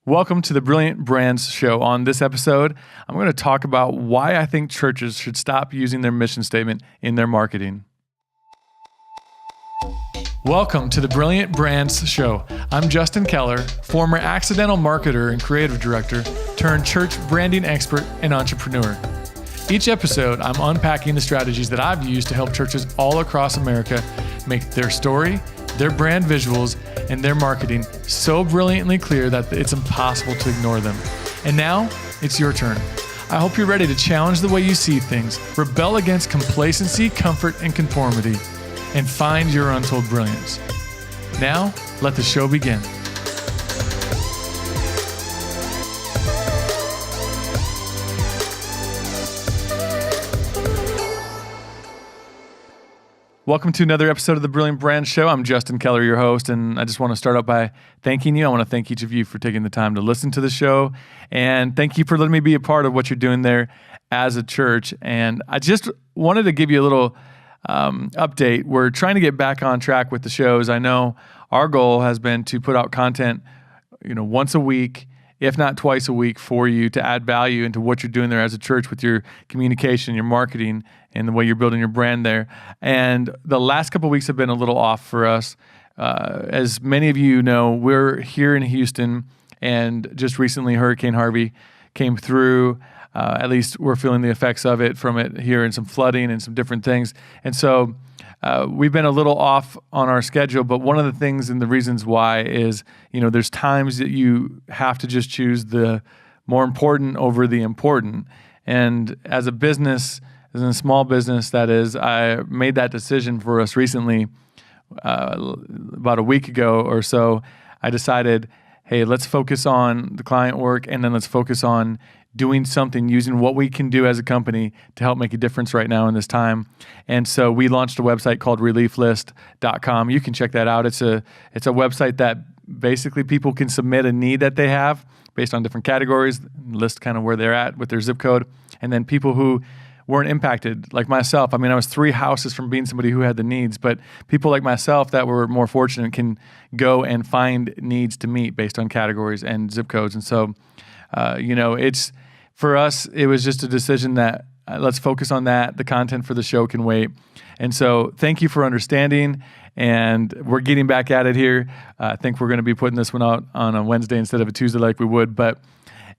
Welcome to the Brilliant Brands Show. On this episode, I'm going to talk about why I think churches should stop using their mission statement in their marketing. Welcome to the Brilliant Brands Show. I'm Justin Keller, former accidental marketer and creative director, turned church branding expert and entrepreneur. Each episode, I'm unpacking the strategies that I've used to help churches all across America make their story, their brand visuals, and their marketing so brilliantly clear that it's impossible to ignore them. And now, it's your turn. I hope you're ready to challenge the way you see things, rebel against complacency, comfort, and conformity, and find your untold brilliance. Now, let the show begin. Welcome to another episode of the Brilliant Brand Show. I'm Justin Keller, your host, and I just want to start out by thanking you. I want to thank each of you for taking the time to listen to the show, and thank you for letting me be a part of what you're doing there as a church. And I just wanted to give you a little update. We're trying to get back on track with the shows. I know our goal has been to put out content, once a week, if not twice a week, for you to add value into what you're doing there as a church with your communication, your marketing, and the way you're building your brand there. And the last couple of weeks have been a little off for us. As many of you know, we're here in Houston, and just recently Hurricane Harvey came through. At least we're feeling the effects of it from it here, and some flooding and some different things. And so we've been a little off on our schedule, but one of the things and the reasons why is, there's times that you have to just choose the more important over the important. And as a business, as a small business, that is, I made that decision for us recently, about a week ago or so. I decided, hey, let's focus on the client work, and then let's focus on doing something, using what we can do as a company to help make a difference right now in this time. And so we launched a website called relieflist.com. You can check that out. It's a website that basically people can submit a need that they have based on different categories, list kind of where they're at with their zip code, and then people who weren't impacted, like myself. I mean, I was 3 houses from being somebody who had the needs, but people like myself that were more fortunate can go and find needs to meet based on categories and zip codes. And so, it's, for us, it was just a decision that let's focus on that. The content for the show can wait. And so thank you for understanding, and we're getting back at it here. I think we're going to be putting this one out on a Wednesday instead of a Tuesday like we would, but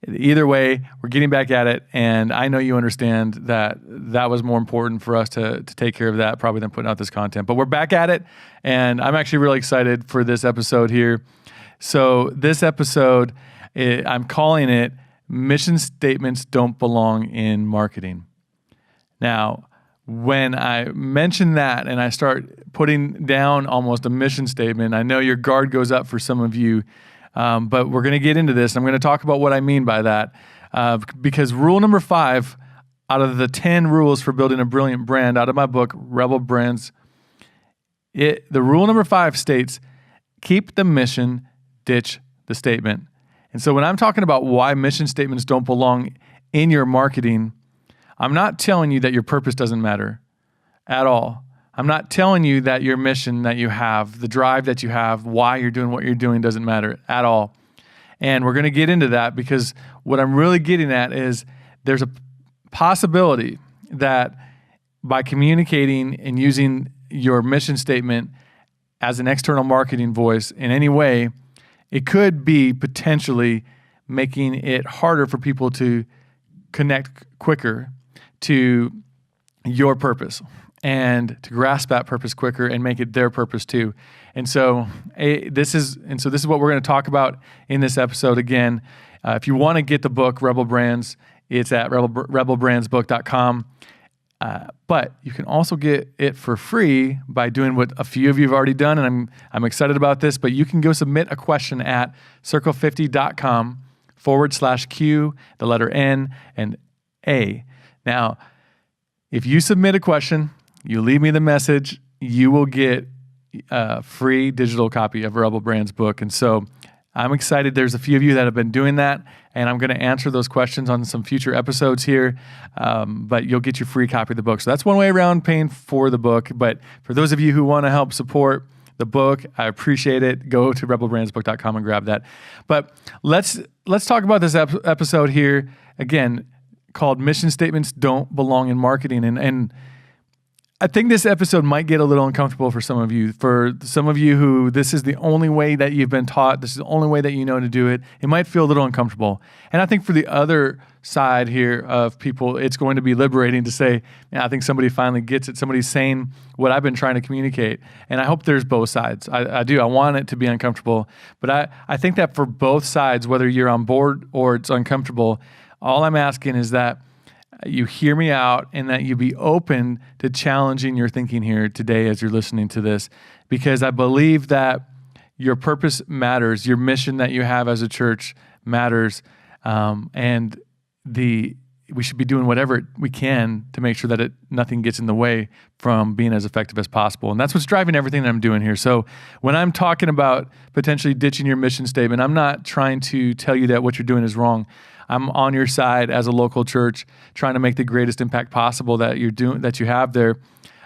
either way, we're getting back at it, and I know you understand that that was more important for us to take care of that probably than putting out this content. But we're back at it, and I'm actually really excited for this episode here. So this episode, I'm calling it Mission Statements Don't Belong in Marketing. Now, when I mention that and I start putting down almost a mission statement, I know your guard goes up for some of you. But we're going to get into this. I'm going to talk about what I mean by that, because rule number 5 out of the 10 rules for building a brilliant brand out of my book, Rebel Brands, the rule number 5 states, keep the mission, ditch the statement. And so when I'm talking about why mission statements don't belong in your marketing, I'm not telling you that your purpose doesn't matter at all. I'm not telling you that your mission that you have, the drive that you have, why you're doing what you're doing doesn't matter at all. And we're going to get into that, because what I'm really getting at is there's a possibility that by communicating and using your mission statement as an external marketing voice in any way, it could be potentially making it harder for people to connect quicker to your purpose, and to grasp that purpose quicker and make it their purpose too. And so this is what we're going to talk about in this episode. Again, if you want to get the book Rebel Brands, it's at rebelbrandsbook.com. But you can also get it for free by doing what a few of you have already done, and I'm excited about this. But you can go submit a question at circle50.com/Q, the letter N and A. Now, if you submit a question, you leave me the message, you will get a free digital copy of Rebel Brands book. And so I'm excited. There's a few of you that have been doing that, and I'm going to answer those questions on some future episodes here, but you'll get your free copy of the book. So that's one way around paying for the book. But for those of you who want to help support the book. I appreciate it. Go to rebelbrandsbook.com and grab that. But let's talk about this episode here, again, called Mission Statements Don't Belong in Marketing. And I think this episode might get a little uncomfortable for some of you. For some of you who this is the only way that you've been taught, this is the only way that you know to do it, it might feel a little uncomfortable. And I think for the other side here of people, it's going to be liberating to say, yeah, I think somebody finally gets it. Somebody's saying what I've been trying to communicate. And I hope there's both sides. I do. I want it to be uncomfortable. But I think that for both sides, whether you're on board or it's uncomfortable, all I'm asking is that you hear me out and that you be open to challenging your thinking here today as you're listening to this, because I believe that your purpose matters, your mission that you have as a church matters, and we should be doing whatever we can to make sure that nothing gets in the way from being as effective as possible. And that's what's driving everything that I'm doing here. So when I'm talking about potentially ditching your mission statement, I'm not trying to tell you that what you're doing is wrong. I'm on your side as a local church, trying to make the greatest impact possible that you have there.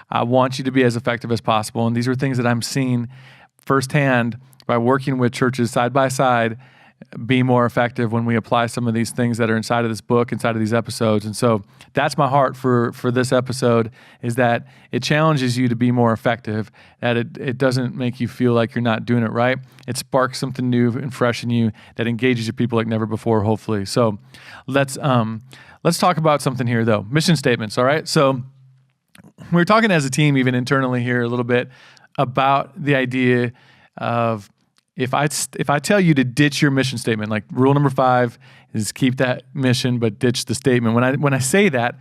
I want you to be as effective as possible. And these are things that I'm seeing firsthand by working with churches side by side be more effective when we apply some of these things that are inside of this book, inside of these episodes. And so that's my heart for this episode, is that it challenges you to be more effective, that it doesn't make you feel like you're not doing it right. It sparks something new and fresh in you that engages your people like never before, hopefully. So let's talk about something here, though. Mission statements, all right? So we're talking as a team, even internally here a little bit, about the idea of if I tell you to ditch your mission statement, like rule number 5 is keep that mission but ditch the statement. When I say that,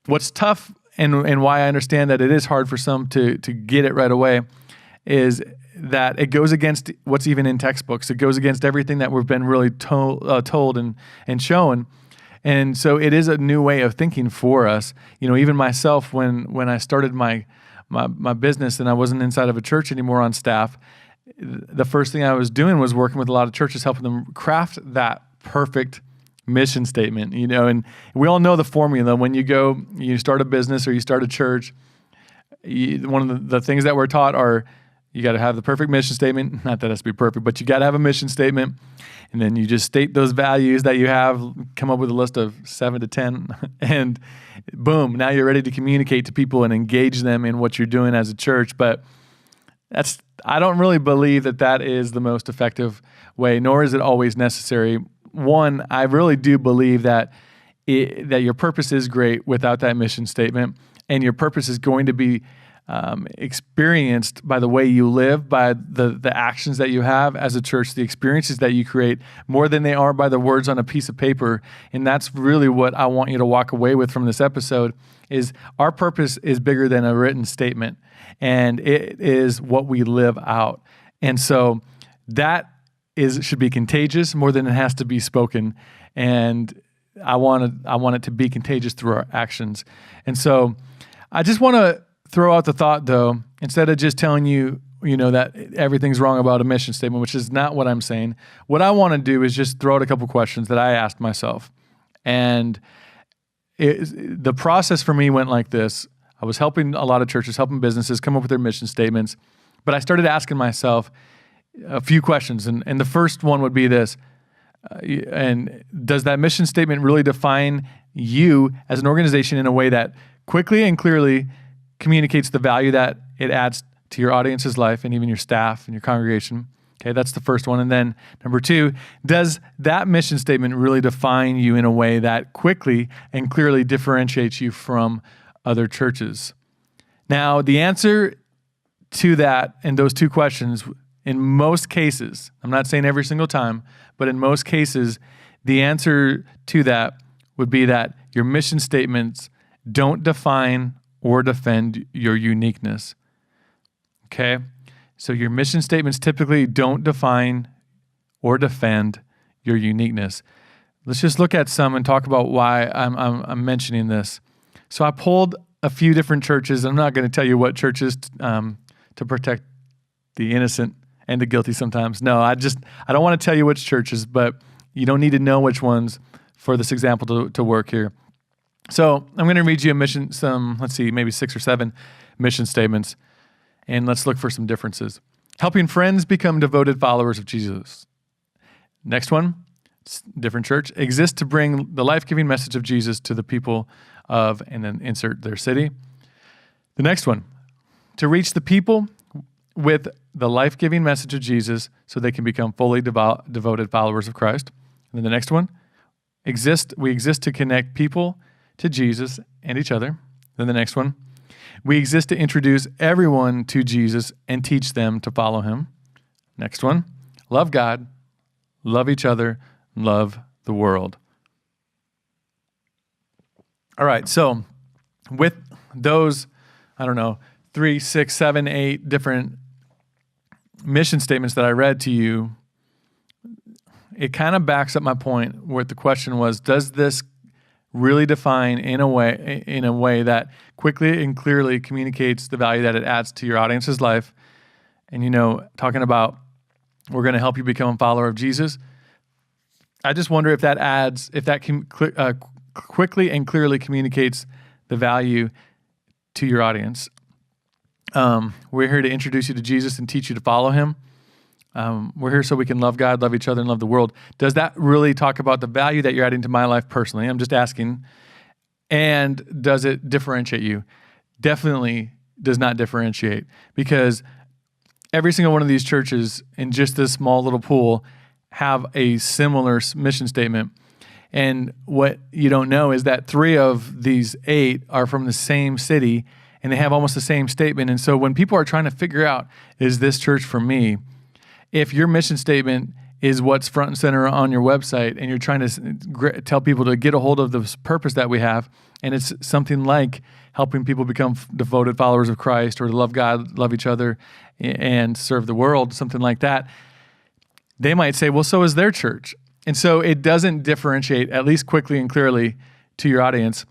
what's tough and why I understand that it is hard for some to get it right away is that it goes against what's even in textbooks. It goes against everything that we've been really told and shown. And so it is a new way of thinking for us. You know, even myself, when I started my business and I wasn't inside of a church anymore on staff, the first thing I was doing was working with a lot of churches, helping them craft that perfect mission statement, you know, and we all know the formula. When you start a business or you start a church, one of the things that we're taught are you got to have the perfect mission statement. Not that it has to be perfect, but you got to have a mission statement. And then you just state those values that you have, come up with a list of 7 to 10, and boom, now you're ready to communicate to people and engage them in what you're doing as a church. But I don't really believe that is the most effective way, nor is it always necessary. One, I really do believe that your purpose is great without that mission statement, and your purpose is going to be experienced by the way you live, by the actions that you have as a church, the experiences that you create, more than they are by the words on a piece of paper. And that's really what I want you to walk away with from this episode, is our purpose is bigger than a written statement, and it is what we live out. And so that should be contagious more than it has to be spoken. And I want it to be contagious through our actions. And so I just want to throw out the thought, though, instead of just telling you, that everyth's wrong about a mission statement, which is not what I'm saying. What I want to do is just throw out a couple questions that I asked myself. And the process for me went like this. I was helping a lot of churches, helping businesses come up with their mission statements, but I started asking myself a few questions. And the first one would be this, and does that mission statement really define you as an organization in a way that quickly and clearly communicates the value that it adds to your audience's life and even your staff and your congregation? Okay, that's the first one. And then number 2, does that mission statement really define you in a way that quickly and clearly differentiates you from other churches? Now, the answer to that and those 2 questions, in most cases, I'm not saying every single time, but in most cases, the answer to that would be that your mission statements don't define or defend your uniqueness. Okay? So your mission statements typically don't define or defend your uniqueness. Let's just look at some and talk about why I'm mentioning this. So I pulled a few different churches. I'm not going to tell you what churches to protect the innocent and the guilty sometimes. No, I don't want to tell you which churches, but you don't need to know which ones for this example to work here. So I'm going to read you maybe 6 or 7 mission statements, and let's look for some differences. Helping friends become devoted followers of Jesus. Next one, different church, exist to bring the life-giving message of Jesus to the people of, and then insert their city. The next one, to reach the people with the life-giving message of Jesus so they can become fully devoted followers of Christ. And then the next one, we exist to connect people to Jesus and each other. Then the next one, we exist to introduce everyone to Jesus and teach them to follow him. Next one, love God, love each other, love the world. All right, so with those, 3, 6, 7, 8 different mission statements that I read to you, it kind of backs up my point where the question was, does this really define in a way that quickly and clearly communicates the value that it adds to your audience's life? And, talking about we're going to help you become a follower of Jesus, I just wonder if that can quickly and clearly communicates the value to your audience. We're here to introduce you to Jesus and teach you to follow him. We're here so we can love God, love each other, and love the world. Does that really talk about the value that you're adding to my life personally? I'm just asking. And does it differentiate you? Definitely does not differentiate, because every single one of these churches in just this small little pool have a similar mission statement. And what you don't know is that 3 of these 8 are from the same city, and they have almost the same statement. And so when people are trying to figure out, is this church for me? If your mission statement is what's front and center on your website, and you're trying to tell people to get a hold of the purpose that we have, and it's something like helping people become devoted followers of Christ, or to love God, love each other, and serve the world, something like that, they might say, well, so is their church. And so it doesn't differentiate, at least quickly and clearly, to your audience.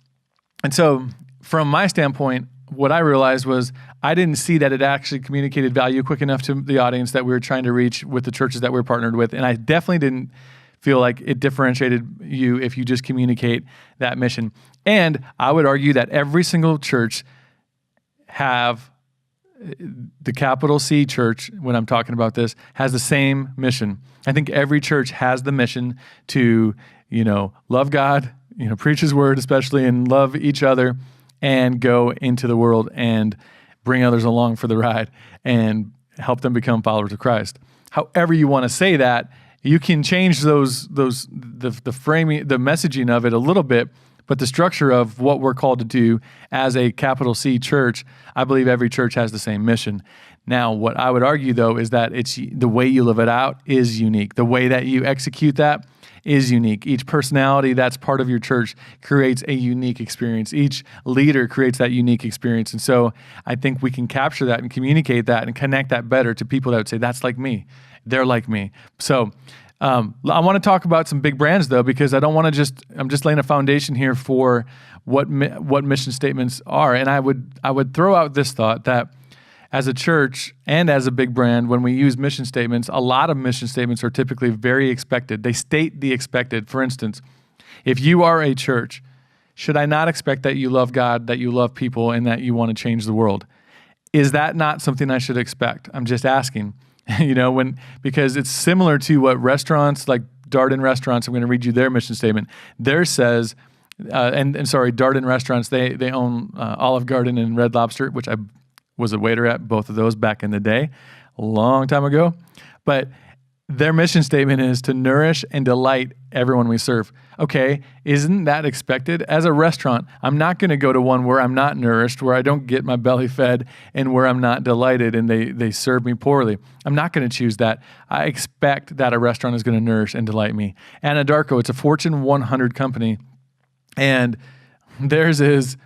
And so from my standpoint, what I realized was I didn't see that it actually communicated value quick enough to the audience that we were trying to reach with the churches that we're partnered with. And I definitely didn't feel like it differentiated you if you just communicate that mission. And I would argue that every single church have, the capital C church, when I'm talking about this, has the same mission. I think every church has the mission to, love God, preach his word especially, and love each other, and go into the world and bring others along for the ride and help them become followers of Christ. However you want to say that, you can change the framing, the messaging of it a little bit, but the structure of what we're called to do as a capital C church, I believe every church has the same mission. Now, what I would argue, though, is that it's the way you live it out is unique. The way that you execute that is unique. Each personality that's part of your church creates a unique experience. Each leader creates that unique experience. And so I think we can capture that and communicate that and connect that better to people that would say, that's like me. They're like me. So I want to talk about some big brands, though, because I don't want to I'm just laying a foundation here for what mission statements are. And I would throw out this thought that as a church and as a big brand, when we use mission statements, a lot of mission statements are typically very expected. They state the expected. For instance, if you are a church, should I not expect that you love God, that you love people, and that you want to change the world? Is that not something I should expect? I'm just asking. Because it's similar to what restaurants like Darden Restaurants, I'm going to read you their mission statement. Theirs says, Darden Restaurants, they own Olive Garden and Red Lobster, which I was a waiter at both of those back in the day, a long time ago. But their mission statement is to nourish and delight everyone we serve. Okay, isn't that expected? As a restaurant, I'm not going to go to one where I'm not nourished, where I don't get my belly fed, and where I'm not delighted and they serve me poorly. I'm not going to choose that. I expect that a restaurant is going to nourish and delight me. Anadarko, it's a Fortune 100 company, and theirs is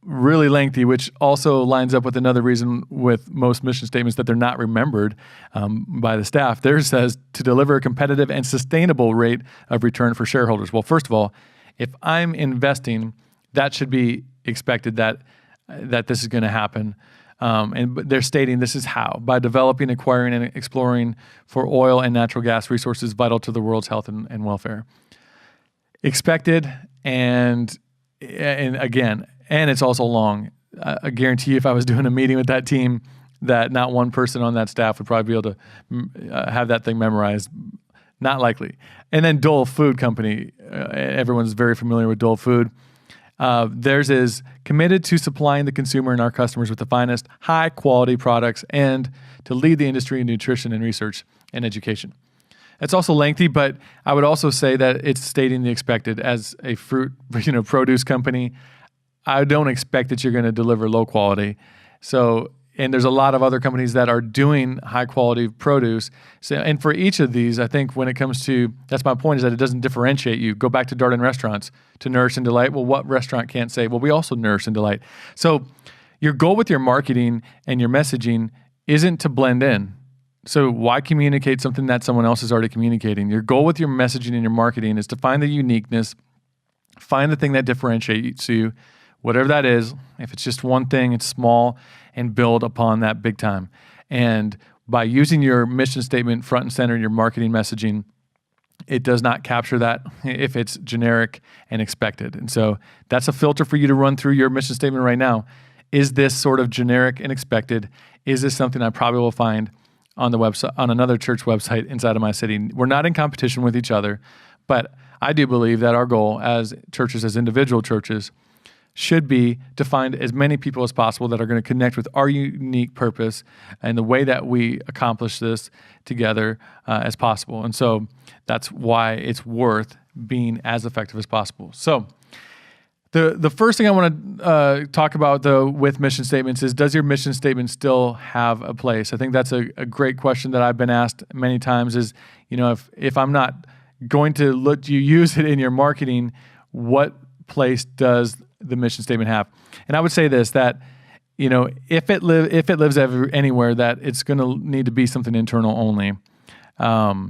really lengthy, which also lines up with another reason with most mission statements that they're not remembered by the staff. Theirs says to deliver a competitive and sustainable rate of return for shareholders. Well, first of all, if I'm investing, that should be expected that this is going to happen. But they're stating this is how: by developing, acquiring, and exploring for oil and natural gas resources vital to the world's health and welfare. Expected, and again, and it's also long. I guarantee you, if I was doing a meeting with that team, that not one person on that staff would probably be able to have that thing memorized. Not likely. And then Dole Food Company, everyone's very familiar with Dole Food. Theirs is committed to supplying the consumer and our customers with the finest, high-quality products and to lead the industry in nutrition and research and education. It's also lengthy, but I would also say that it's stating the expected. As a fruit, produce company, I don't expect that you're going to deliver low quality. So, and there's a lot of other companies that are doing high quality produce. So, and for each of these, I think when it comes to, that's my point, is that it doesn't differentiate you. Go back to Darden Restaurants, to nourish and delight. Well, what restaurant can't say, well, we also nourish and delight. So your goal with your marketing and your messaging isn't to blend in. So why communicate something that someone else is already communicating? Your goal with your messaging and your marketing is to find the uniqueness, find the thing that differentiates you, whatever that is. If it's just one thing, it's small, and build upon that big time. And by using your mission statement front and center in your marketing messaging, it does not capture that if it's generic and expected. And so that's a filter for you to run through your mission statement right now. Is this sort of generic and expected? Is this something I probably will find on the website, on another church website inside of my city? We're not in competition with each other, but I do believe that our goal as churches, as individual churches, should be to find as many people as possible that are going to connect with our unique purpose and the way that we accomplish this together as possible. And so that's why it's worth being as effective as possible. So the first thing I want to talk about, though, with mission statements is, does your mission statement still have a place? I think that's a great question that I've been asked many times is, if I'm not going to let you use it in your marketing, what place does the mission statement have? And I would say this, that if it lives anywhere, that it's going to need to be something internal only. But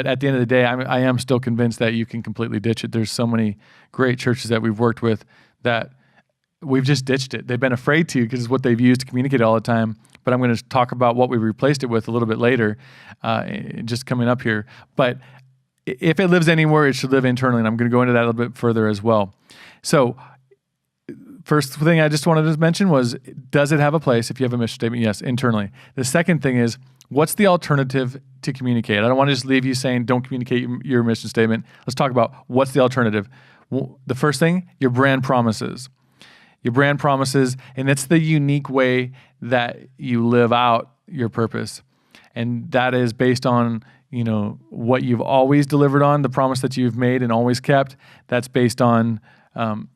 at the end of the day, I am still convinced that you can completely ditch it. There's so many great churches that we've worked with that we've just ditched it. They've been afraid to, because it's what they've used to communicate all the time. But I'm going to talk about what we replaced it with a little bit later, just coming up here. But if it lives anywhere, it should live internally, and I'm going to go into that a little bit further as well. So first thing I just wanted to mention was, does it have a place if you have a mission statement? Yes, internally. The second thing is, what's the alternative to communicate? I don't want to just leave you saying don't communicate your mission statement. Let's talk about what's the alternative. Well, the first thing, your brand promises. Your brand promises, and it's the unique way that you live out your purpose. And that is based on what you've always delivered on, the promise that you've made and always kept. That's based on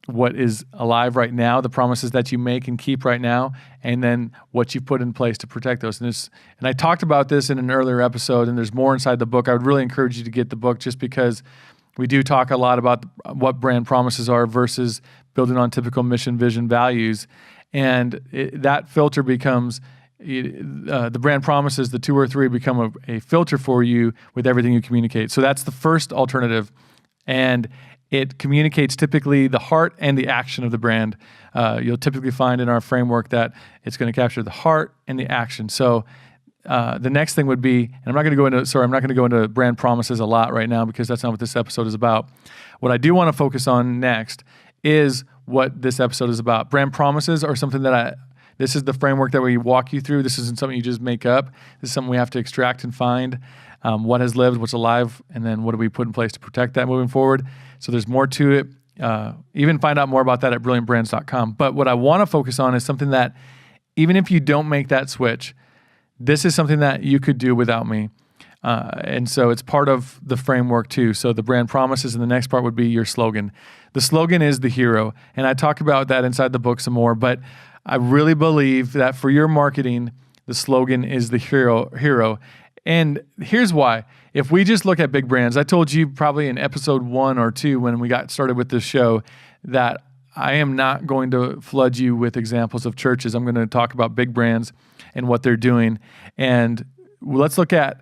what is alive right now, the promises that you make and keep right now, and then what you've put in place to protect those. And I talked about this in an earlier episode, and there's more inside the book. I would really encourage you to get the book, just because we do talk a lot about what brand promises are versus building on typical mission, vision, values. And that filter becomes, the brand promises, the 2 or 3 become a filter for you with everything you communicate. So that's the first alternative. And it communicates typically the heart and the action of the brand. You'll typically find in our framework that it's going to capture the heart and the action. So the next thing would be, and I'm not going to go into brand promises a lot right now, because that's not what this episode is about. What I do want to focus on next is what this episode is about. Brand promises are something that this is the framework that we walk you through. This isn't something you just make up. This is something we have to extract and find. What has lived, what's alive, and then what do we put in place to protect that moving forward. So there's more to it. Even find out more about that at brilliantbrands.com. But what I want to focus on is something that, even if you don't make that switch, this is something that you could do without me. And so it's part of the framework too. So the brand promises, and the next part would be your slogan. The slogan is the hero. And I talk about that inside the book some more, but I really believe that for your marketing, the slogan is the hero. And here's why. If we just look at big brands, I told you probably in episode 1 or 2 when we got started with this show that I am not going to flood you with examples of churches. I'm going to talk about big brands and what they're doing. And let's look at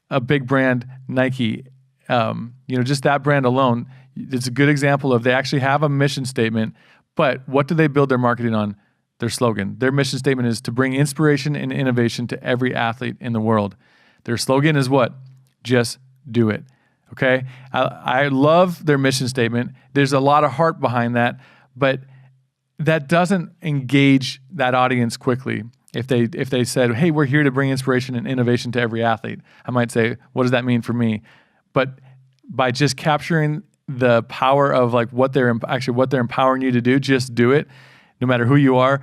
a big brand, Nike. Just that brand alone, it's a good example of, they actually have a mission statement, but what do they build their marketing on? Their slogan. Their mission statement is to bring inspiration and innovation to every athlete in the world. Their slogan is what? Just do it. Okay? I love their mission statement. There's a lot of heart behind that, but that doesn't engage that audience quickly. If they said, hey, we're here to bring inspiration and innovation to every athlete, I might say, what does that mean for me? But by just capturing the power of like what they're empowering you to do, just do it. No matter who you are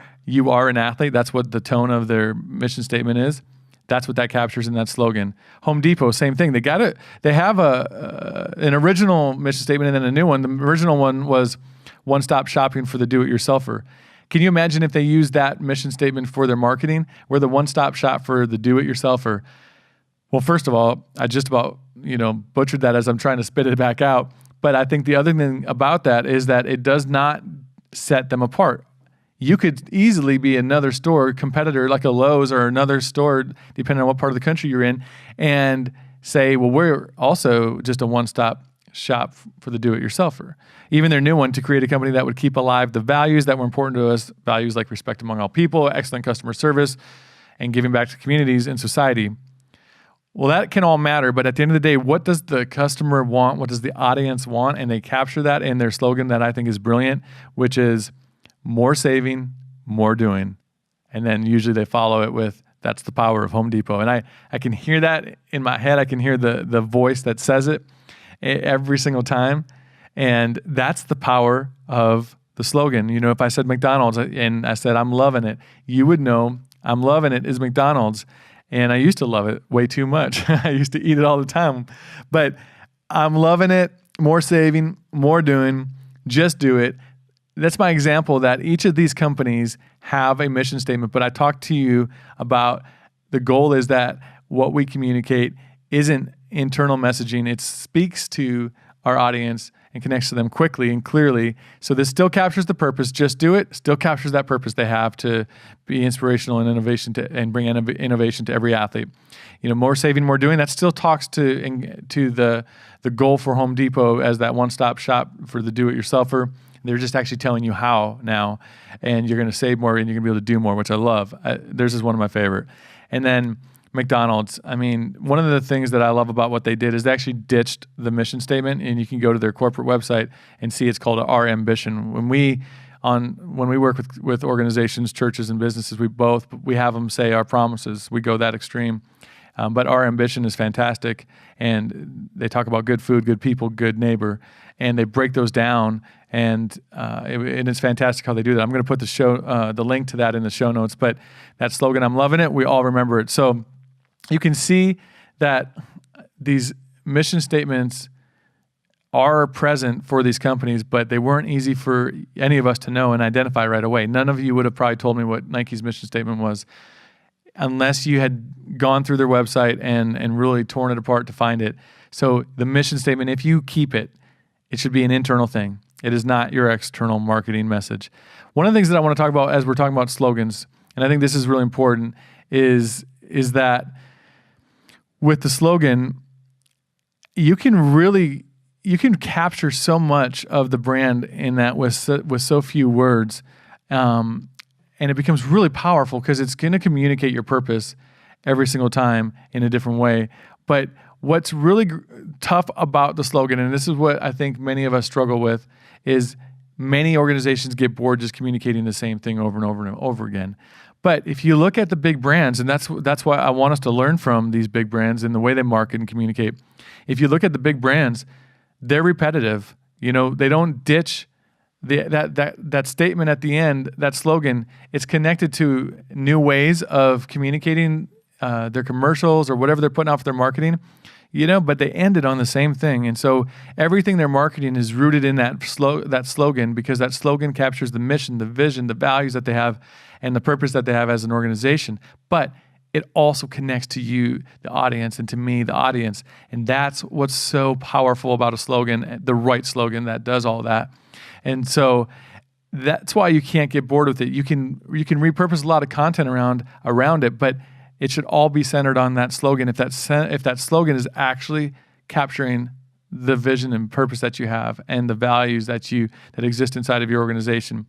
an athlete. That's what the tone of their mission statement is. That's what that captures in that slogan. Home Depot, same thing. They have an original mission statement and then a new one. The original one was one-stop shopping for the do-it-yourselfer. Can you imagine if they used that mission statement for their marketing? We're the one-stop shop for the do-it-yourselfer. Well, first of all, I just about butchered that as I'm trying to spit it back out. But I think the other thing about that is that it does not set them apart. You could easily be another store competitor like a Lowe's or another store, depending on what part of the country you're in, and say, well, we're also just a one-stop shop for the do-it-yourselfer. Even their new one, to create a company that would keep alive the values that were important to us, values like respect among all people, excellent customer service, and giving back to communities and society. Well, that can all matter, but at the end of the day, what does the customer want? What does the audience want? And they capture that in their slogan that I think is brilliant, which is more saving, more doing. And then usually they follow it with, that's the power of Home Depot. And I can hear that in my head. I can hear the voice that says it every single time. And that's the power of the slogan. If I said McDonald's and I said, I'm loving it, you would know I'm loving it is McDonald's. And I used to love it way too much. I used to eat it all the time. But I'm loving it, more saving, more doing, just do it. That's my example that each of these companies have a mission statement, but I talked to you about the goal is that what we communicate isn't internal messaging. It speaks to our audience and connects to them quickly and clearly. So this still captures the purpose, just do it, still captures that purpose they have to be inspirational and innovation and bring innovation to every athlete. More saving, more doing, that still talks to the goal for Home Depot as that one-stop shop for the do-it-yourselfer. They're just actually telling you how now, and you're going to save more and you're going to be able to do more, which I love. Theirs is one of my favorite. And then McDonald's. I mean, one of the things that I love about what they did is they actually ditched the mission statement, and you can go to their corporate website and see it's called Our Ambition. When we work with organizations, churches, and businesses, we have them say our promises. We go that extreme. But Our Ambition is fantastic, and they talk about good food, good people, good neighbor, and they break those down, and it's fantastic how they do that. I'm going to put the link to that in the show notes, but that slogan, I'm loving it, we all remember it. So you can see that these mission statements are present for these companies, but they weren't easy for any of us to know and identify right away. None of you would have probably told me what Nike's mission statement was unless you had gone through their website and really torn it apart to find it. So the mission statement, if you keep it, it should be an internal thing. It is not your external marketing message. One of the things that I want to talk about as we're talking about slogans, and I think this is really important, is that with the slogan, you can capture so much of the brand in that with so few words, and it becomes really powerful because it's going to communicate your purpose every single time in a different way. But what's really tough about the slogan, and this is what I think many of us struggle with, is many organizations get bored just communicating the same thing over and over and over again. But if you look at the big brands, and that's why I want us to learn from these big brands and the way they market and communicate. If you look at the big brands, they're repetitive. They don't ditch that statement at the end, that slogan. It's connected to new ways of communicating their commercials or whatever they're putting out for their marketing. But they ended on the same thing. And so everything they're marketing is rooted in that slogan, because that slogan captures the mission, the vision, the values that they have, and the purpose that they have as an organization. But it also connects to you, the audience, and to me, the audience. And that's what's so powerful about a slogan, the right slogan that does all that. And so that's why you can't get bored with it. You can repurpose a lot of content around it, but it should all be centered on that slogan. If that slogan is actually capturing the vision and purpose that you have and the values that exist inside of your organization.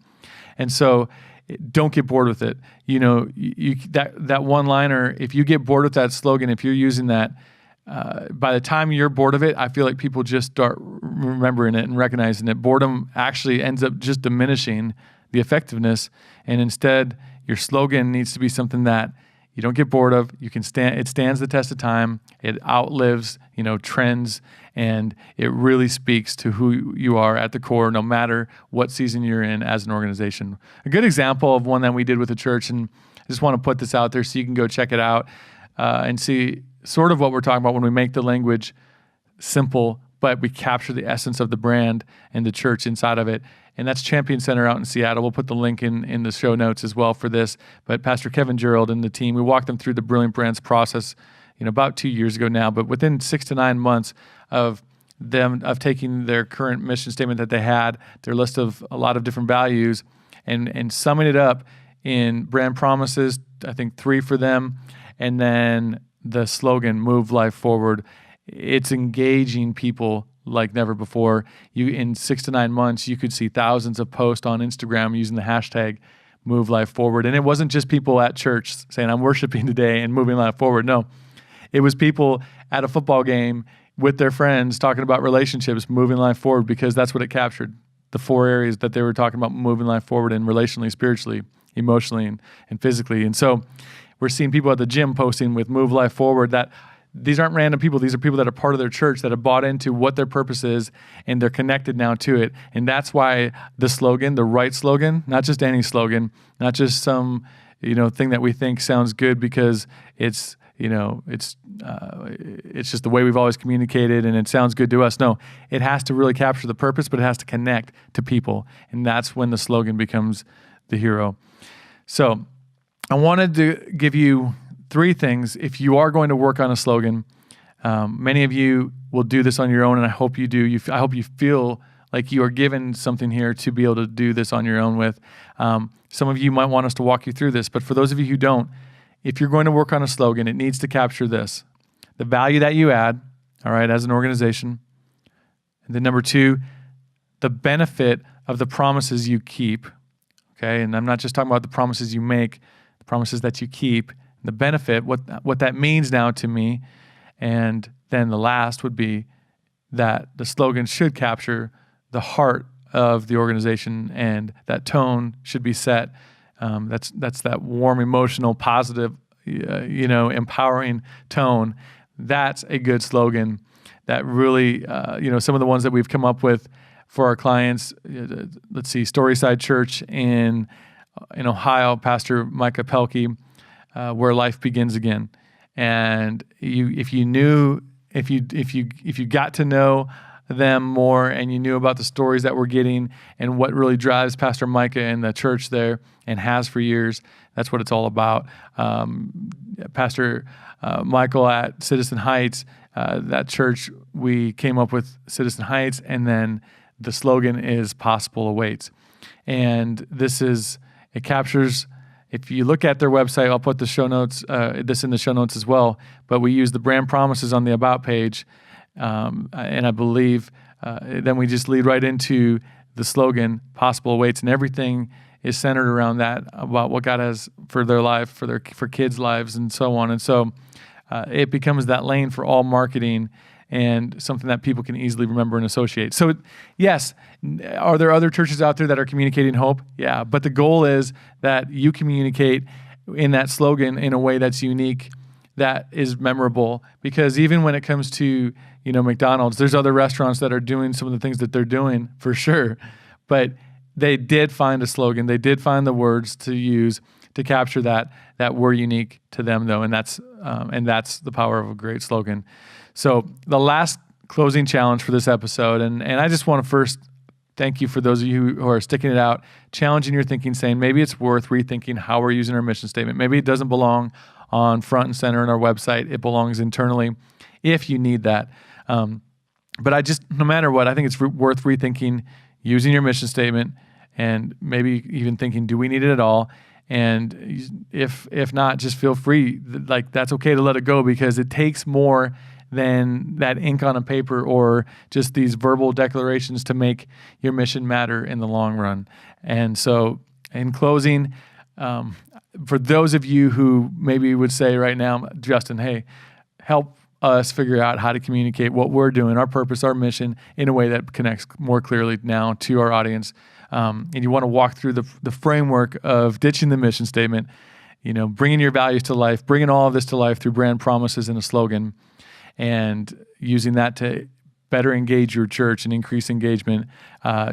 And so don't get bored with it. That one-liner, if you get bored with that slogan, if you're using that, by the time you're bored of it, I feel like people just start remembering it and recognizing it. Boredom actually ends up just diminishing the effectiveness. And instead, your slogan needs to be something that you don't get bored of. You can stand. It stands the test of time. It outlives, trends, and it really speaks to who you are at the core, no matter what season you're in as an organization. A good example of one that we did with the church, and I just want to put this out there so you can go check it out and see sort of what we're talking about when we make the language simple, but we capture the essence of the brand and the church inside of it. And that's Champion Center out in Seattle. We'll put the link in the show notes as well for this. But Pastor Kevin Gerald and the team, we walked them through the Brilliant Brands process, about 2 years ago now. But within 6 to 9 months of taking their current mission statement that they had, their list of a lot of different values, and summing it up in brand promises, I think 3 for them, and then the slogan, Move Life Forward. It's engaging people like never before. In 6 to 9 months, you could see thousands of posts on Instagram using the hashtag Move Life Forward. And it wasn't just people at church saying, I'm worshiping today and moving life forward. No, it was people at a football game with their friends talking about relationships, moving life forward, because that's what it captured. The 4 areas that they were talking about moving life forward in: relationally, spiritually, emotionally, and physically. And so we're seeing people at the gym posting with Move Life Forward. That these aren't random people. These are people that are part of their church that have bought into what their purpose is, and they're connected now to it. And that's why the slogan, the right slogan, not just any slogan, not just some thing that we think sounds good because it's just the way we've always communicated and it sounds good to us. No, it has to really capture the purpose, but it has to connect to people, and that's when the slogan becomes the hero. So I wanted to give you 3 things if you are going to work on a slogan. Many of you will do this on your own, and I hope you do. I hope you feel like you are given something here to be able to do this on your own with. Some of you might want us to walk you through this, but for those of you who don't, if you're going to work on a slogan, it needs to capture this: the value that you add, all right, as an organization. And then number 2, the benefit of the promises you keep, okay? And I'm not just talking about the promises you make, the promises that you keep. The benefit, what that means now to me. And then the last would be that the slogan should capture the heart of the organization, and that tone should be set. That's that warm, emotional, positive, empowering tone. That's a good slogan that really, some of the ones that we've come up with for our clients. Let's see, Storyside Church in Ohio, Pastor Micah Pelkey, where life begins again. And if you got to know them more and you knew about the stories that we're getting and what really drives Pastor Micah and the church there and has for years, that's what it's all about. Pastor Michael at Citizen Heights, that church, we came up with Citizen Heights, and then the slogan is Possible Awaits. And it captures. If you look at their website, I'll put the show notes, this in the show notes as well, but we use the brand promises on the About page, and I believe then we just lead right into the slogan, Possible Awaits, and everything is centered around that, about what God has for their life, for kids' lives, and so on. And so it becomes that lane for all marketing and something that people can easily remember and associate. So yes, are there other churches out there that are communicating hope? Yeah, but the goal is that you communicate in that slogan in a way that's unique, that is memorable. Because even when it comes to McDonald's, there's other restaurants that are doing some of the things that they're doing for sure, but they did find a slogan. They did find the words to use to capture that were unique to them, though, and that's the power of a great slogan. So the last closing challenge for this episode, and I just want to first thank you for those of you who are sticking it out, challenging your thinking, saying maybe it's worth rethinking how we're using our mission statement. Maybe it doesn't belong on front and center in our website. It belongs internally if you need that. But no matter what, I think it's worth rethinking using your mission statement, and maybe even thinking, do we need it at all? And if not, just feel free. Like, that's okay to let it go, because it takes more than that ink on a paper or just these verbal declarations to make your mission matter in the long run. And so in closing, for those of you who maybe would say right now, Justin, hey, help us figure out how to communicate what we're doing, our purpose, our mission, in a way that connects more clearly now to our audience. And you want to walk through the framework of ditching the mission statement, bringing your values to life, bringing all of this to life through brand promises and a slogan, and using that to better engage your church and increase engagement.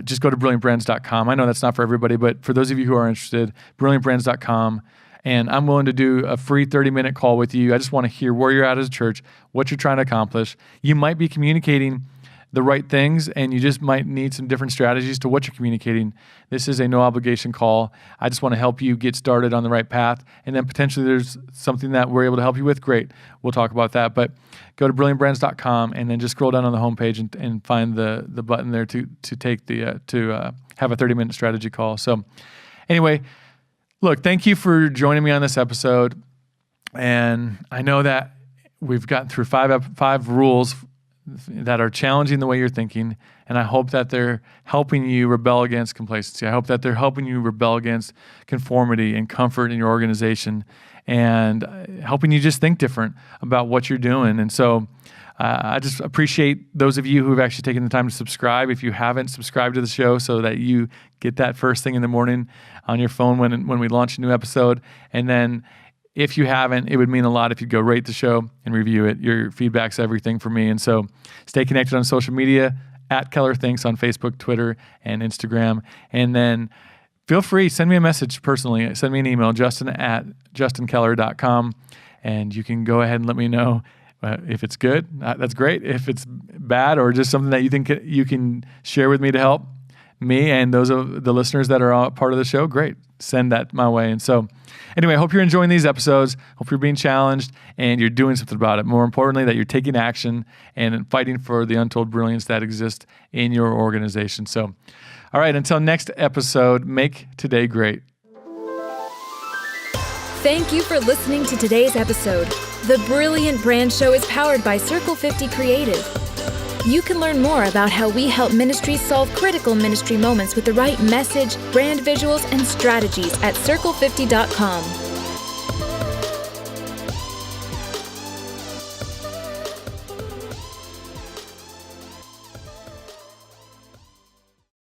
Just go to brilliantbrands.com. I know that's not for everybody, but for those of you who are interested, brilliantbrands.com. And I'm willing to do a free 30-minute call with you. I just want to hear where you're at as a church, what you're trying to accomplish. You might be communicating the right things, and you just might need some different strategies to what you're communicating. This is a no-obligation call. I just want to help you get started on the right path, and then potentially there's something that we're able to help you with. Great. We'll talk about that. But go to brilliantbrands.com and then just scroll down on the homepage and find the button there to take to have a 30-minute strategy call. So anyway, look, thank you for joining me on this episode. And I know that we've gotten through five rules that are challenging the way you're thinking, and I hope that they're helping you rebel against complacency. I hope that they're helping you rebel against conformity and comfort in your organization, and helping you just think different about what you're doing. And so I just appreciate those of you who have actually taken the time to subscribe. If you haven't subscribed to the show, so that you get that first thing in the morning on your phone when we launch a new episode. And then if you haven't, it would mean a lot if you'd go rate the show and review it. Your feedback's everything for me. And so stay connected on social media, @KellerThinks on Facebook, Twitter, and Instagram. And then feel free, send me a message personally. Send me an email, justin@justinkeller.com. And you can go ahead and let me know if it's good. That's great. If it's bad or just something that you think you can share with me to help me and those of the listeners that are part of the show, great. Send that my way. And so anyway, I hope you're enjoying these episodes. Hope you're being challenged and you're doing something about it. More importantly, that you're taking action and fighting for the untold brilliance that exists in your organization. So, all right, until next episode, make today great. Thank you for listening to today's episode. The Brilliant Brand Show is powered by Circle 50 Creative. You can learn more about how we help ministries solve critical ministry moments with the right message, brand visuals, and strategies at circle50.com.